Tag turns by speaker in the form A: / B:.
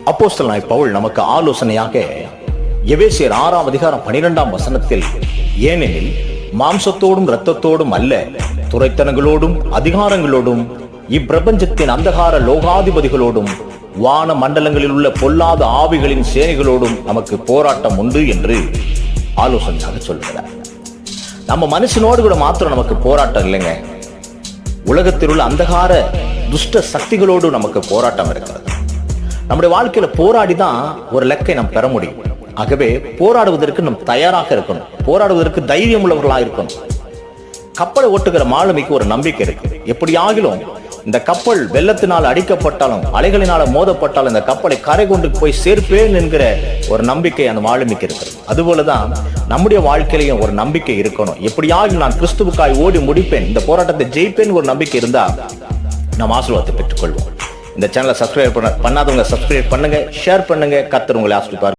A: அப்போஸ்தலனாய் பவுல் நமக்கு ஆலோசனையாக எபேசியர் 6ஆம் அதிகாரம் 12ஆம் வசனத்தில், ஏனெனில் மாம்சத்தோடும் இரத்தத்தோடும் அல்ல, துரைத்தனங்களோடும் அதிகாரங்களோடும் இப்பிரபஞ்சத்தின் அந்தகார லோகாதிபதிகளோடும் வான மண்டலங்களில் உள்ள பொல்லாத ஆவிகளின் சேனைகளோடும் நமக்கு போராட்டம் உண்டு என்று ஆலோசனையாக சொல்கிறார். நம்ம மனுஷனோடு கூட மாத்திரம் நமக்கு போராட்டம் இல்லைங்க, உலகத்தில் உள்ள அந்தகார துஷ்ட சக்திகளோடு நமக்கு போராட்டம் இருக்கிறது. நம்முடைய வாழ்க்கையில போராடிதான் ஒரு இலக்கை நாம் பெற முடியும். ஆகவே போராடுவதற்கு நாம் தயாராக இருக்கணும், போராடுவதற்கு தைரியம் உள்ளவர்களாக இருக்கணும். கப்பலை ஓட்டுகிற மாலுமிக்கு ஒரு நம்பிக்கை இருக்கு, எப்படி ஆகிலும் இந்த கப்பல் வெள்ளத்தினால் அடிக்கப்பட்டாலும் அலைகளினால மோதப்பட்டாலும் இந்த கப்பலை கரை கொண்டு போய் சேர்ப்பேன் என்கிற ஒரு நம்பிக்கை அந்த மாலுமிக்கு இருக்கிறது. அதுபோலதான் நம்முடைய வாழ்க்கையிலையும் ஒரு நம்பிக்கை இருக்கணும். எப்படியாகிலும் நான் கிறிஸ்துவுக்காய் ஓடி முடிப்பேன், இந்த போராட்டத்தை ஜெயிப்பேன் ஒரு நம்பிக்கை இருந்தா நாம் ஆசீர்வாதத்தை பெற்றுக்கொள்வோம். இந்த சேனலை சப்ஸ்கிரைப் பண்ணாதவங்க சப்ஸ்கிரைப் பண்ணுங்க, ஷேர் பண்ணுங்க. கர்த்தர் உங்களை ஆசீர்வதிப்பார்.